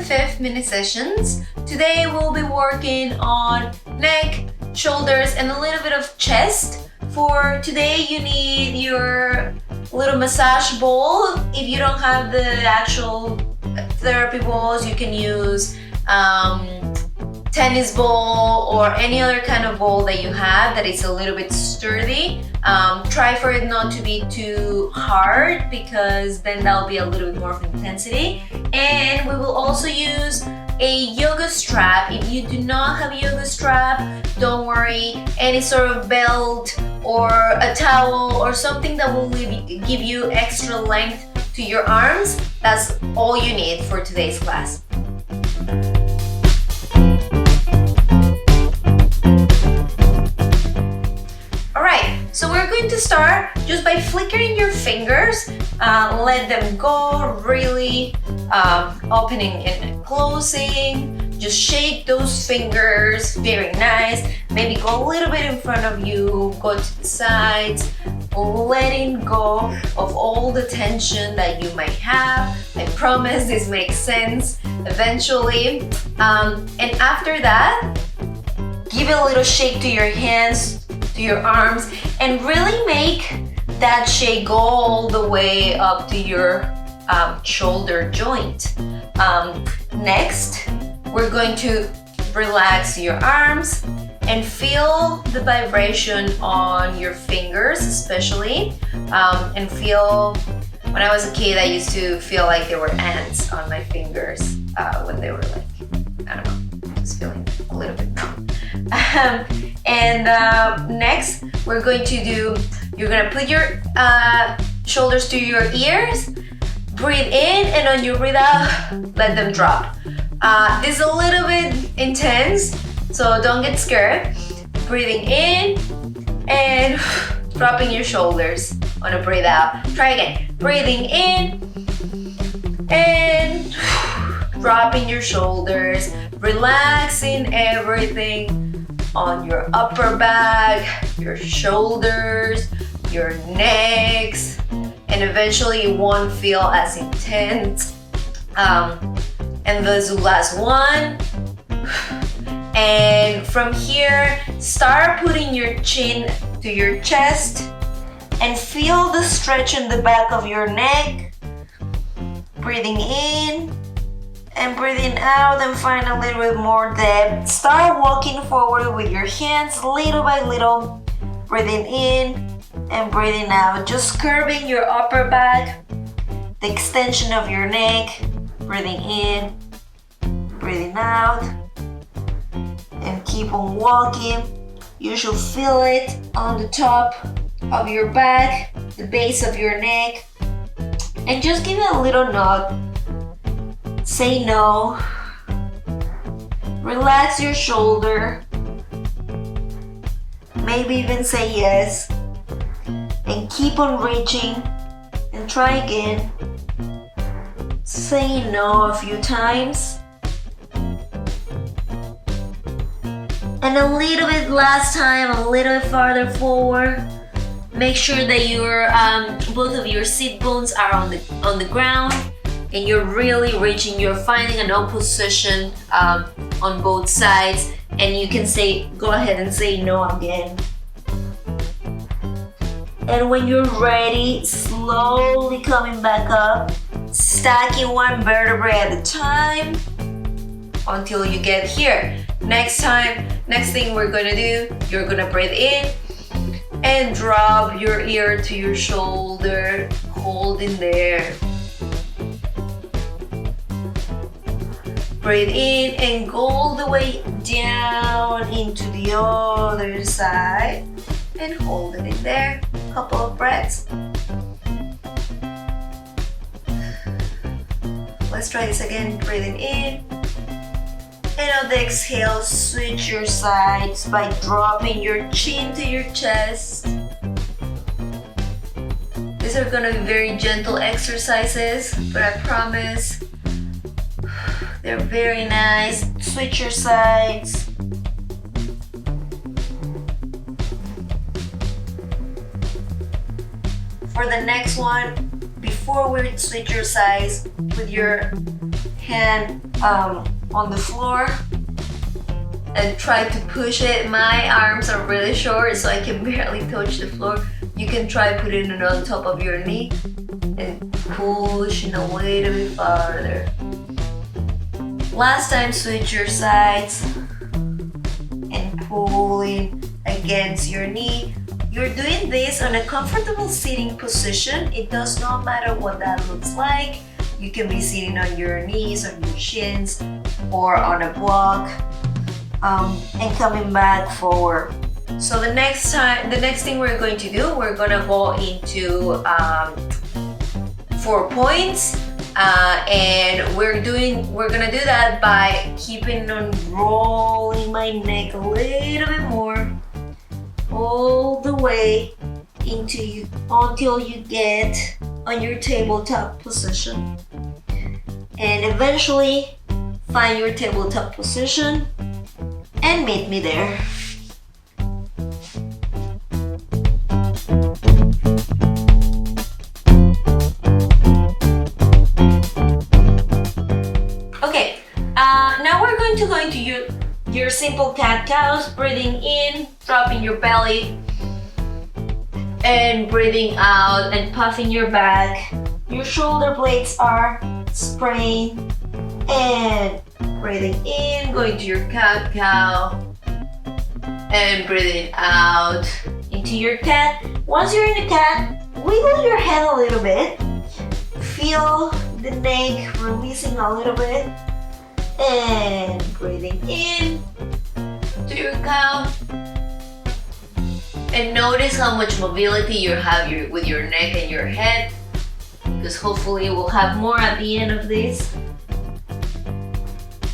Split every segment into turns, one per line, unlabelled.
5th mini sessions. Today we'll be working on neck, shoulders, and a little bit of chest. For today you need your little massage ball. If you don't have the actual therapy balls, you can use tennis ball or any other kind of ball that you have that is a little bit sturdy. Try for it not to be too hard because then that'll be a little bit more of intensity. And we will also use a yoga strap. If you do not have a yoga strap, don't worry. Any sort of belt or a towel or something that will give you extra length to your arms, that's all you need for today's class. So we're going to start just by flickering your fingers, let them go, really opening and closing. Just shake those fingers, very nice. Maybe go a little bit in front of you, go to the sides, letting go of all the tension that you might have. I promise this makes sense eventually. And after that, give a little shake to your hands, to your arms, and really make that shake go all the way up to your shoulder joint. Next, we're going to relax your arms and feel the vibration on your fingers especially, and feel, when I was a kid I used to feel like there were ants on my fingers when they were like, I don't know, just feeling a little bit numb. Next, we're going to do, you're gonna put your shoulders to your ears, breathe in, and on your breathe out, let them drop. This is a little bit intense, so don't get scared. Breathing in and dropping your shoulders on a breathe out. Try again. Breathing in and dropping your shoulders, relaxing everything on your upper back, your shoulders, your necks, and eventually it won't feel as intense. And this last one. And from here, start putting your chin to your chest and feel the stretch in the back of your neck. Breathing in and breathing out, and find a little bit more depth. Start walking forward with your hands little by little, breathing in and breathing out, just curving your upper back, the extension of your neck, breathing in, breathing out, and keep on walking. You should feel it on the top of your back, the base of your neck, and just give it a little nod. Say no. Relax your shoulder. Maybe even say yes. And keep on reaching. And try again. Say no a few times. And a little bit last time, a little bit farther forward. Make sure that your both of your sit bones are on the ground. And you're really reaching, you're finding an opposition on both sides, and you can go ahead and say no again. And when you're ready, slowly coming back up, stacking one vertebrae at a time until you get here. Next thing we're gonna do, you're gonna breathe in and drop your ear to your shoulder, holding there. Breathe in and go all the way down into the other side and hold it in there. A couple of breaths. Let's try this again. Breathing in. And on the exhale, switch your sides by dropping your chin to your chest. These are gonna be very gentle exercises, but I promise they're very nice. Switch your sides. For the next one, before we switch your sides, with your hand on the floor and try to push it. My arms are really short, so I can barely touch the floor. You can try putting it on top of your knee and pushing a little bit farther. Last time, switch your sides and pulling against your knee. You're doing this on a comfortable sitting position. It does not matter what that looks like. You can be sitting on your knees, on your shins, or on a block, and coming back forward. So the next thing we're going to do, we're gonna go into 4 points, and we're gonna do that by keeping on rolling my neck a little bit more, all the way until you get on your tabletop position, and eventually find your tabletop position and meet me there. Okay, now we're going to go into your simple cat-cows, breathing in, dropping your belly, and breathing out and puffing your back. Your shoulder blades are spraying, and breathing in, going to your cat-cow, and breathing out into your cat. Once you're in the cat, wiggle your head a little bit. Feel the neck releasing a little bit, and breathing in to your cow. And notice how much mobility you have with your neck and your head, because hopefully we'll have more at the end of this.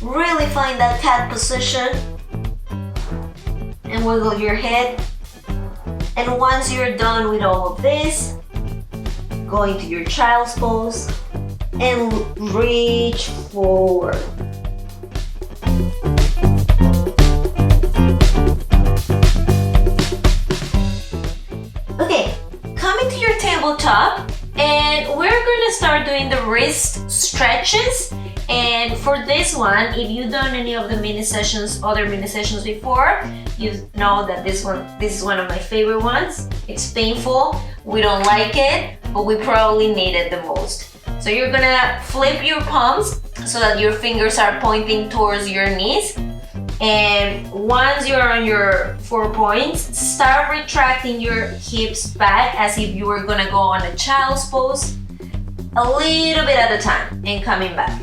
Really find that cat position and wiggle your head. And once you're done with all of this, go into your child's pose and reach forward. Okay, coming to your tabletop, and we're going to start doing the wrist stretches. And for this one, if you've done any of the other mini sessions before, you know that this is one of my favorite ones. It's painful, we don't like it, but we probably need it the most. So you're gonna flip your palms so that your fingers are pointing towards your knees. And once you're on your 4 points, start retracting your hips back as if you were gonna go on a child's pose, a little bit at a time, and coming back.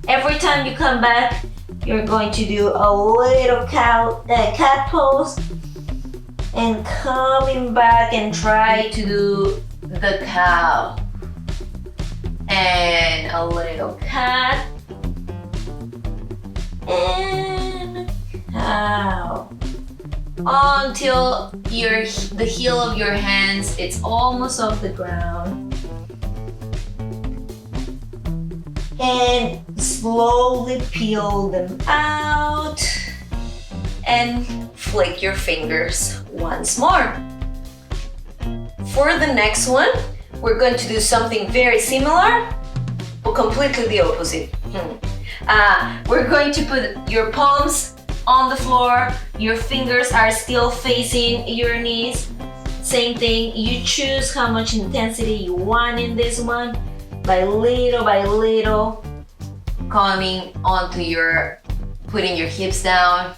Every time you come back, you're going to do a little cat pose, and coming back and try to do the cow, and a little cat, and cow, until the heel of your hands, it's almost off the ground. And slowly peel them out and flick your fingers once more. For the next one, we're going to do something very similar, but completely the opposite. We're going to put your palms on the floor, your fingers are still facing your knees. Same thing, you choose how much intensity you want in this one. By little, coming onto putting your hips down.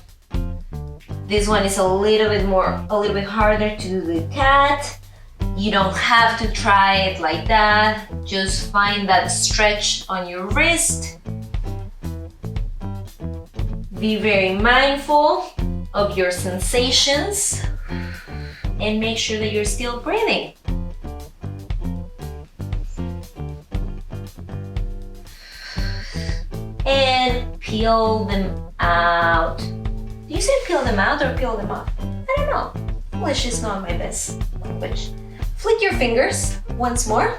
This one is a little bit harder to do the cat. You don't have to try it like that. Just find that stretch on your wrist. Be very mindful of your sensations and make sure that you're still breathing. And peel them out. Do you say peel them out or peel them off? I don't know. English is not my best language. Flick your fingers once more.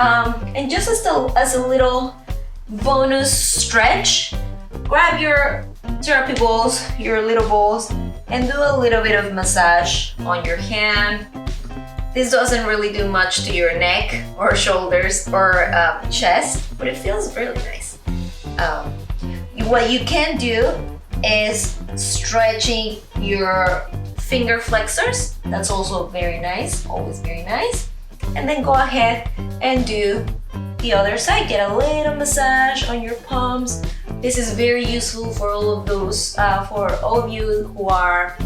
And just as a little bonus stretch, grab your therapy balls, your little balls, and do a little bit of massage on your hand. This doesn't really do much to your neck or shoulders or chest, but it feels really nice. What you can do is stretching your finger flexors. That's also very nice, always very nice. And then go ahead and do the other side. Get a little massage on your palms. This is very useful for all of those, for all of you who are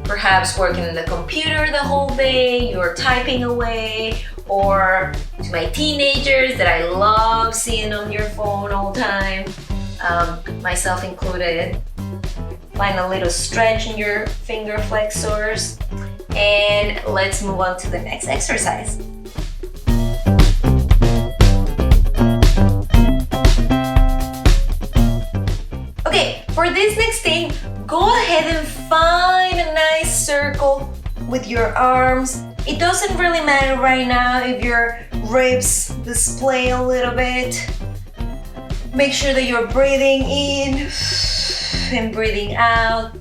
perhaps working on the computer the whole day, you're typing away, or to my teenagers that I love seeing on your phone all the time, myself included. Find a little stretch in your finger flexors, and let's move on to the next exercise. Okay, for this next thing, go ahead and find a nice circle with your arms. It doesn't really matter right now if your ribs display a little bit. Make sure that you're breathing in and breathing out.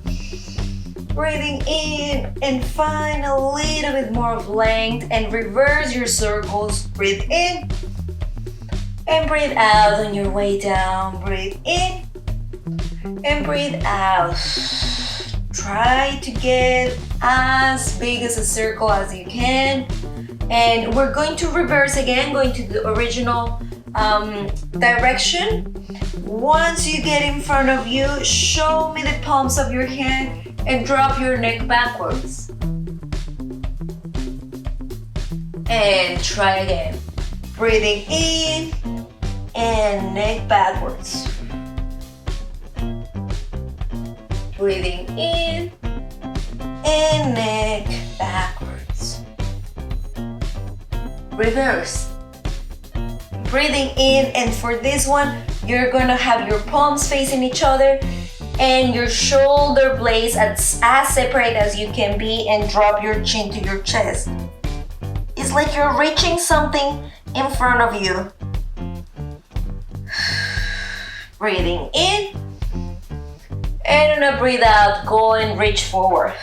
Breathing in and find a little bit more of length and reverse your circles. Breathe in and breathe out on your way down. Breathe in and breathe out. Try to get as big as a circle as you can. And we're going to reverse again, going to the original direction. Once you get in front of you, show me the palms of your hand and drop your neck backwards. And try again. Breathing in and neck backwards. Breathing in and neck backwards. Reverse. Breathing in, and for this one, you're gonna have your palms facing each other and your shoulder blades as separate as you can be, and drop your chin to your chest. It's like you're reaching something in front of you. Breathing in. And on a breathe out, go and reach forward.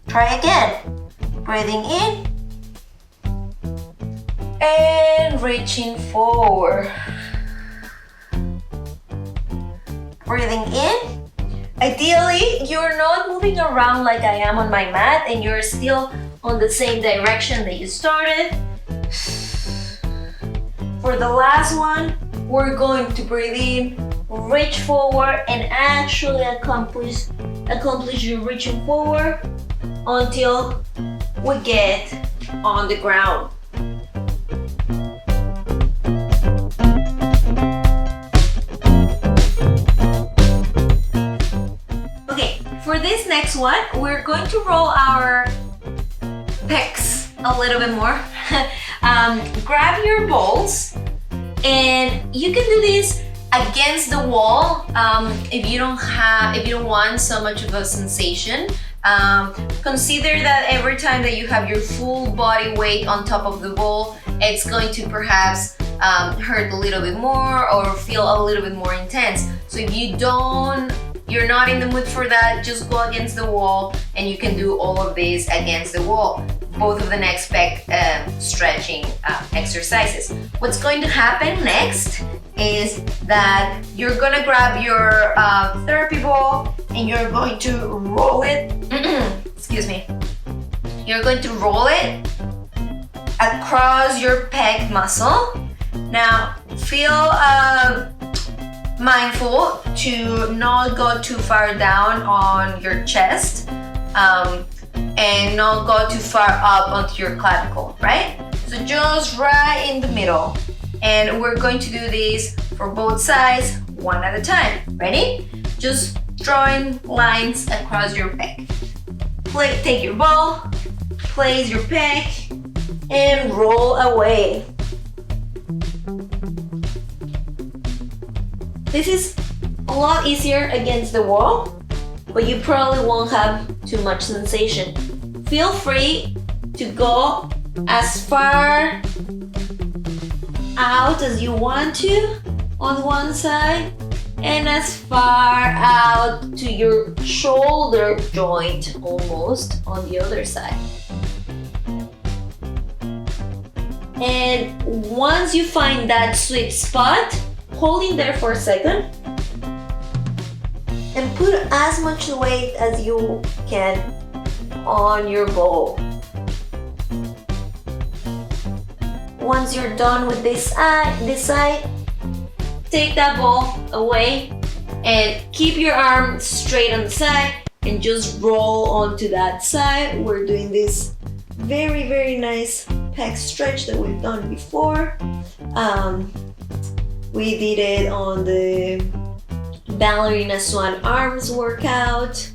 Try again. Breathing in. And reaching forward. Breathing in. Ideally, you're not moving around like I am on my mat, and you're still on the same direction that you started. For the last one, we're going to breathe in, reach forward, and actually accomplish your reaching forward until we get on the ground. Okay, for this next one, we're going to roll our pecs a little bit more. Grab your balls, and you can do this against the wall if you don't want so much of a sensation. Consider that every time that you have your full body weight on top of the ball, it's going to perhaps hurt a little bit more or feel a little bit more intense. So if you're not in the mood for that, just go against the wall, and you can do all of this against the wall. Both of the next pec stretching exercises. What's going to happen next is that you're gonna grab your therapy ball and you're going to roll it. Excuse me. You're going to roll it across your pec muscle. Now, feel mindful to not go too far down on your chest. And not go too far up onto your clavicle, right? So just right in the middle. And we're going to do this for both sides, one at a time. Ready? Just drawing lines across your pec. Take your ball, place your pec, and roll away. This is a lot easier against the wall, but you probably won't have too much sensation. Feel free to go as far out as you want to on one side, and as far out to your shoulder joint almost on the other side. And once you find that sweet spot, holding there for a second and put as much weight as you can on your ball. Once you're done with this side, take that ball away and keep your arm straight on the side and just roll onto that side. We're doing this very, very nice pec stretch that we've done before. We did it on the ballerina swan arms workout.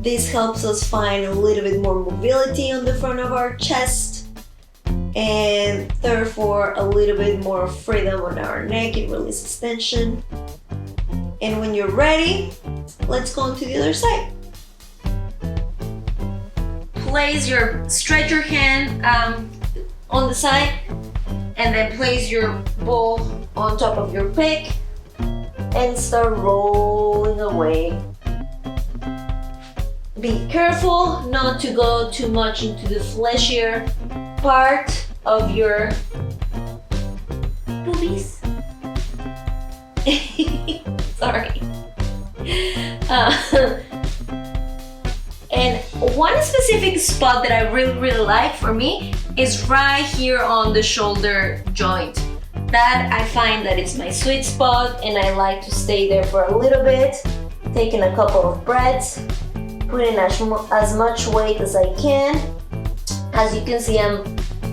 This helps us find a little bit more mobility on the front of our chest and therefore a little bit more freedom on our neck. It releases tension. And when you're ready, let's go on to the other side. Stretch your hand on the side and then place your ball on top of your pec and start rolling away. Be careful not to go too much into the fleshier part of your boobies. Sorry. And one specific spot that I really like for me is right here on the shoulder joint. That I find that it's my sweet spot and I like to stay there for a little bit, taking a couple of breaths, putting as much weight as I can. As you can see, I'm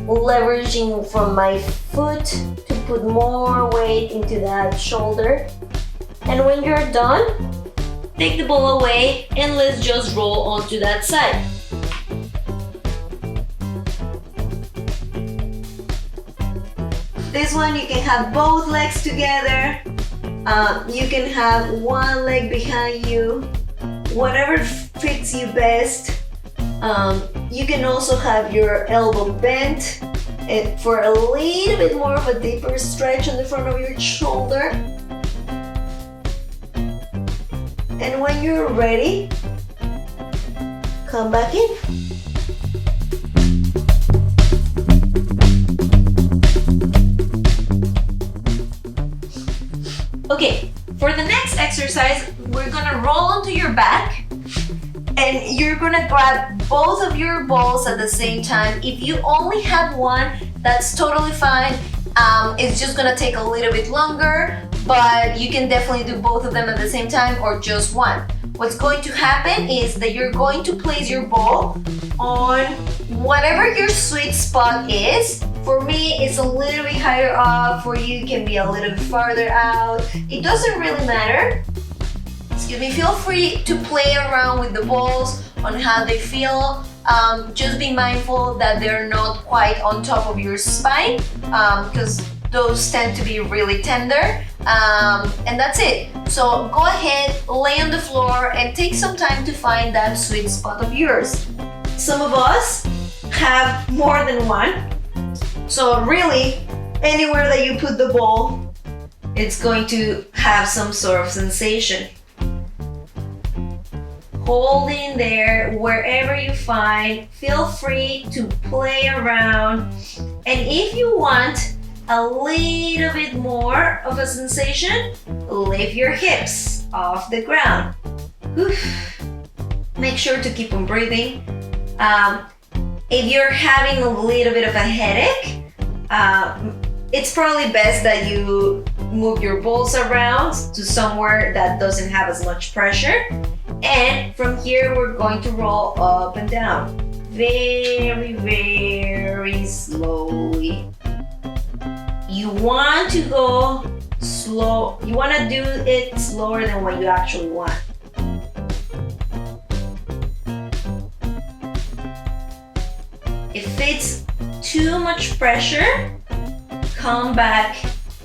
leveraging from my foot to put more weight into that shoulder. And when you're done, take the ball away and let's just roll onto that side. This one you can have both legs together. You can have one leg behind you, whatever fits you best. You can also have your elbow bent for a little bit more of a deeper stretch on the front of your shoulder. And when you're ready, come back in. Okay, for the next exercise, we're gonna roll onto your back and you're gonna grab both of your balls at the same time. If you only have one, that's totally fine. It's just gonna take a little bit longer, but you can definitely do both of them at the same time or just one. What's going to happen is that you're going to place your ball on whatever your sweet spot is. For me, it's a little bit higher up. For you, it can be a little bit farther out. It doesn't really matter. Excuse me, feel free to play around with the balls on how they feel. Just be mindful that they're not quite on top of your spine because those tend to be really tender. And that's it. So go ahead, lay on the floor and take some time to find that sweet spot of yours. Some of us have more than one. So really, anywhere that you put the ball, it's going to have some sort of sensation. Hold in there wherever you find. Feel free to play around. And if you want a little bit more of a sensation, lift your hips off the ground. Make sure to keep on breathing. If you're having a little bit of a headache, it's probably best that you move your balls around to somewhere that doesn't have as much pressure. And from here, we're going to roll up and down very, very slowly. You want to go slow. You want to do it slower than what you actually want. If it's too much pressure, come back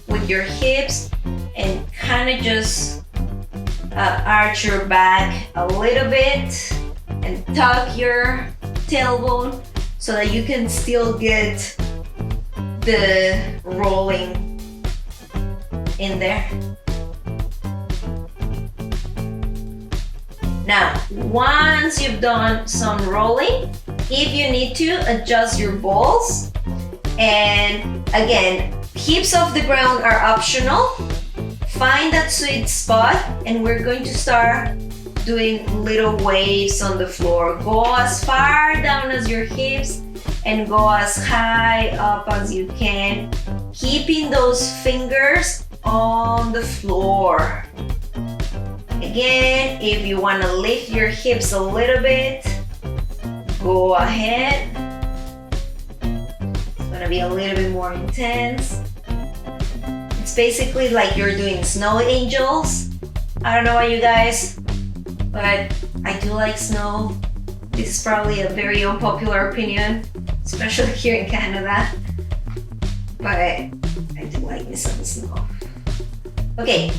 with your hips and kind of just arch your back a little bit and tuck your tailbone so that you can still get the rolling in there. Now, once you've done some rolling, if you need to, adjust your balls. And again, hips off the ground are optional. find that sweet spot, and we're going to start doing little waves on the floor. Go as far down as your hips and go as high up as you can, keeping those fingers on the floor. Again, if you want to lift your hips a little bit, go ahead. It's gonna be a little bit more intense. It's basically like you're doing snow angels. I don't know about you guys, but I do like snow. This is probably a very unpopular opinion, especially here in Canada, but I do like me some snow. Okay,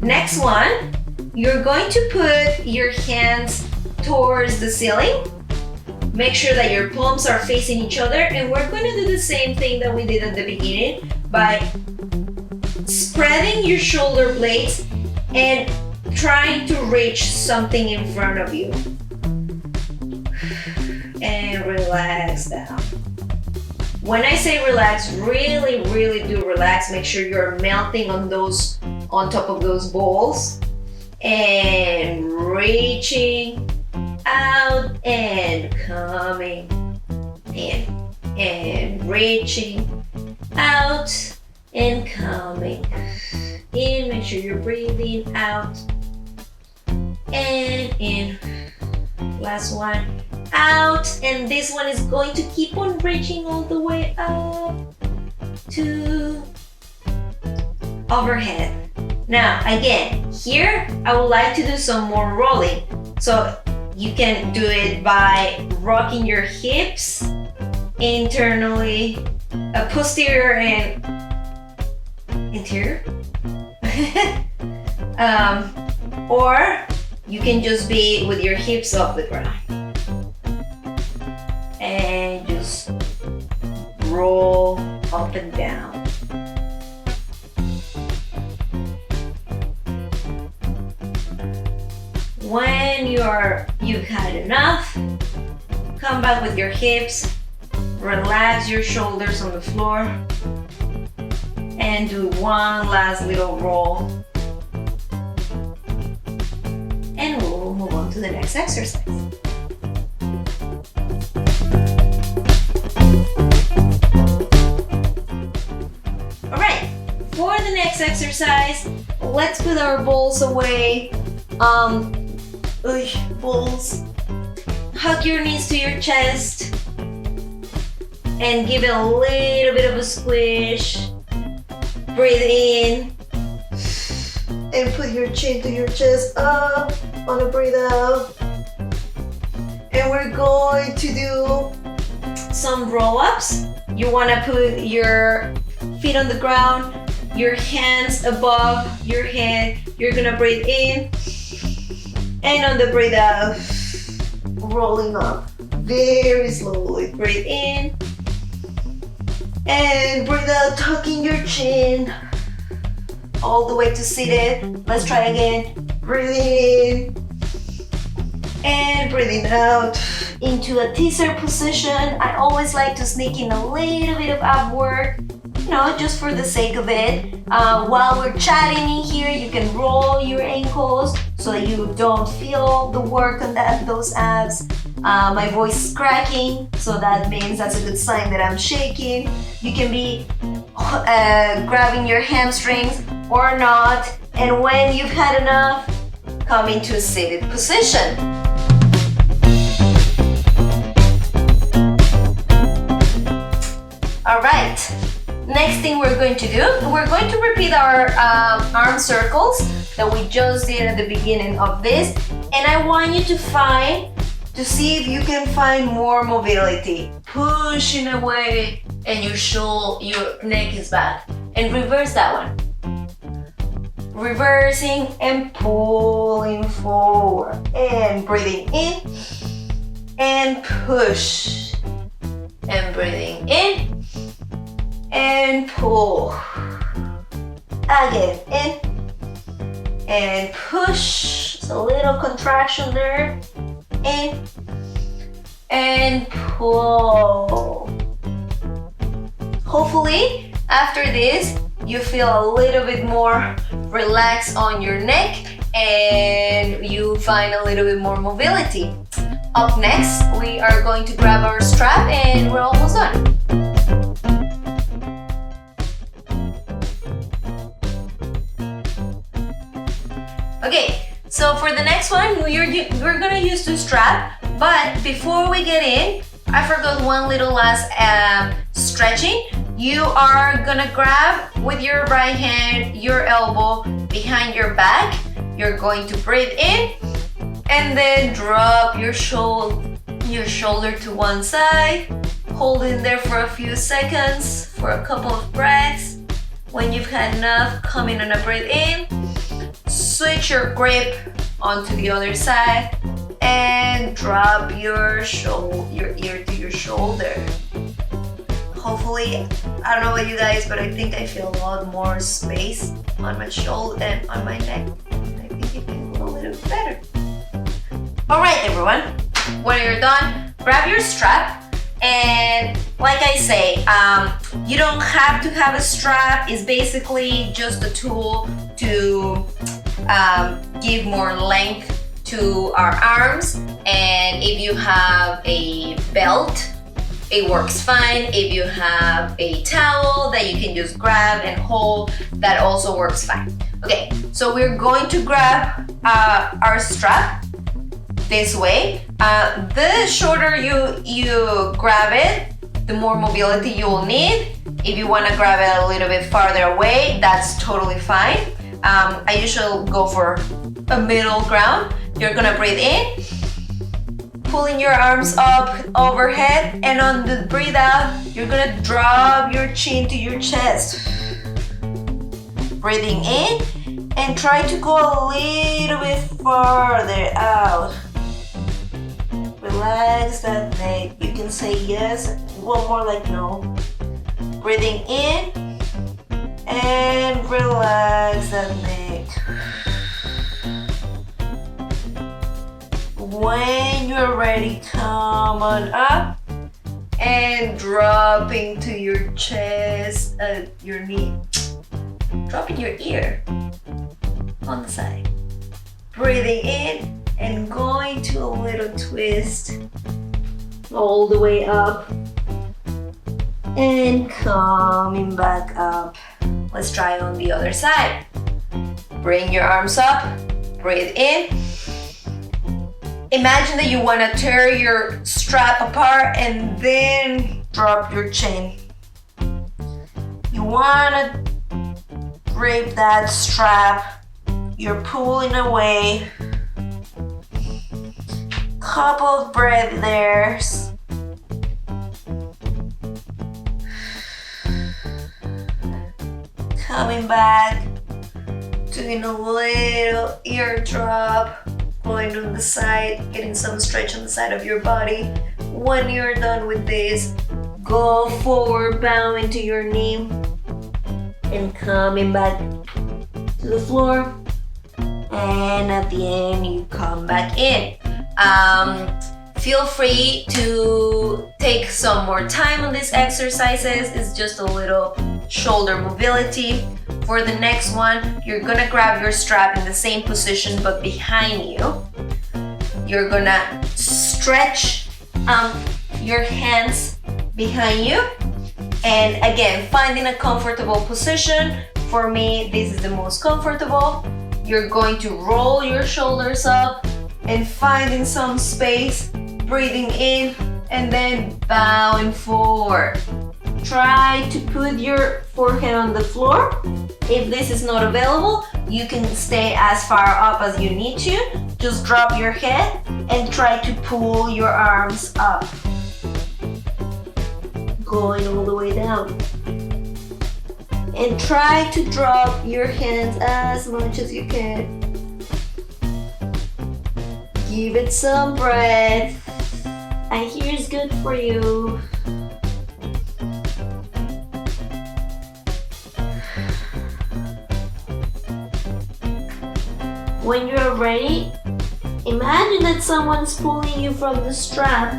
next one, you're going to put your hands towards the ceiling. Make sure that your palms are facing each other, and we're going to do the same thing that we did at the beginning by spreading your shoulder blades and trying to reach something in front of you. And relax down. When I say relax, really, really do relax. Make sure you're melting on top of those balls and reaching out and coming in and reaching out and coming in. Make sure you're breathing out and in. Last one, out, and this one is going to keep on reaching all the way up to overhead. Now again, here I would like to do some more rolling. So you can do it by rocking your hips internally, posterior and interior. Or you can just be with your hips off the ground and just roll up and down. When you've had enough, come back with your hips, relax your shoulders on the floor, and do one last little roll. And we'll move on to the next exercise. All right, for the next exercise, let's put our balls away. Balls. Hug your knees to your chest and give it a little bit of a squish. Breathe in and put your chin to your chest up on a breathe out. And we're going to do some roll-ups. You want to put your feet on the ground, your hands above your head. You're gonna breathe in, and on the breathe out, rolling up very slowly. Breathe in and breathe out, tucking your chin all the way to seated. Let's try again. Breathing in and breathing out into a teaser position. I always like to sneak in a little bit of ab work, just for the sake of it. While we're chatting in here, you can roll your ankles so that you don't feel the work on those abs. My voice is cracking, so that means that's a good sign that I'm shaking. You can be grabbing your hamstrings or not, and when you've had enough, come into a seated position. All right. Next thing we're going to do, we're going to repeat our arm circles that we just did at the beginning of this, and I want you to see if you can find more mobility. Pushing away and your neck is back. And reverse that one. Reversing and pulling forward and breathing in and push and breathing in and pull. Again, in and push. It's a little contraction there. In and pull. Hopefully, after this, you feel a little bit more relaxed on your neck and you find a little bit more mobility. Up next, we are going to grab our strap and we're almost done. Okay, so for the next one, we're gonna use the strap, but before we get in, I forgot one little last stretching. You are gonna grab with your right hand your elbow behind your back. You're going to breathe in and then drop your shoulder to one side. Hold in there for a few seconds, for a couple of breaths. When you've had enough, come in on a breath in. Switch your grip onto the other side and drop your ear to your shoulder. Hopefully, I don't know about you guys, but I think I feel a lot more space on my shoulder and on my neck. I think it can go a little bit better. All right, everyone, when you're done, grab your strap. And like I say, you don't have to have a strap. It's basically just a tool to give more length to our arms. And if you have a belt, it works fine. If you have a towel that you can just grab and hold, that also works fine. Okay, so we're going to grab our strap this way. The shorter you grab it, the more mobility you will need. If you want to grab it a little bit farther away, that's totally fine. I usually go for a middle ground. You're gonna breathe in, pulling your arms up overhead, and on the breathe out, you're gonna drop your chin to your chest. Breathing in and try to go a little bit farther out. Relax that neck. You can say yes, one more like no. Breathing in and relax that neck. When you're ready, come on up and dropping to your chest, your knee. Dropping your ear on the side. Breathing in and going to a little twist all the way up and coming back up. Let's try on the other side. Bring your arms up, breathe in. Imagine that you want to tear your strap apart and then drop your chin. You want to grip that strap. You're pulling away. Couple of breath there. Coming back, doing a little ear drop, going on the side, getting some stretch on the side of your body. When you're done with this, go forward, bow into your knee, and coming back to the floor. And at the end, you come back in. Feel free to take some more time on these exercises. It's just a little shoulder mobility. For the next one, you're gonna grab your strap in the same position but behind you. You're gonna stretch your hands behind you. And again, finding a comfortable position. For me, this is the most comfortable. You're going to roll your shoulders up and finding some space, breathing in and then bowing forward. Try to put your forehead on the floor. If this is not available, you can stay as far up as you need to. Just drop your head and try to pull your arms up. Going all the way down. And try to drop your hands as much as you can. Give it some breath. I hear it's good for you. When you're ready, imagine that someone's pulling you from the strap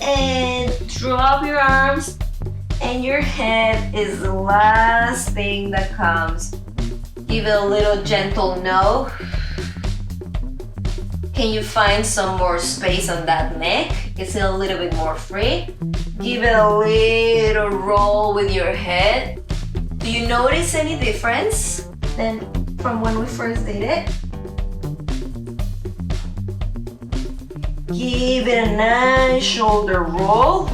and drop your arms and your head is the last thing that comes. Give it a little gentle no. Can you find some more space on that neck? Is it a little bit more free? Give it a little roll with your head. Do you notice any difference than from when we first did it? Give it a nice shoulder roll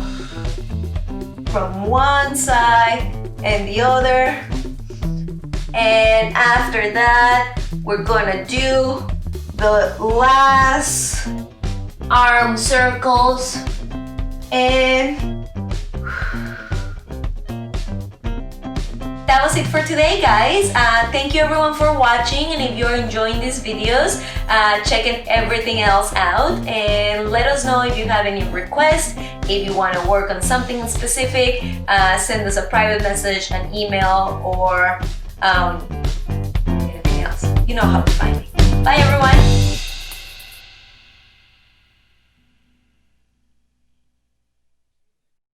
from one side and the other. And after that, we're gonna do the last arm circles. And that was it for today, guys. Thank you everyone for watching, and if you're enjoying these videos, check everything else out and let us know if you have any requests. If you want to work on something specific, send us a private message, an email, or anything else. You know how to find me. Bye everyone.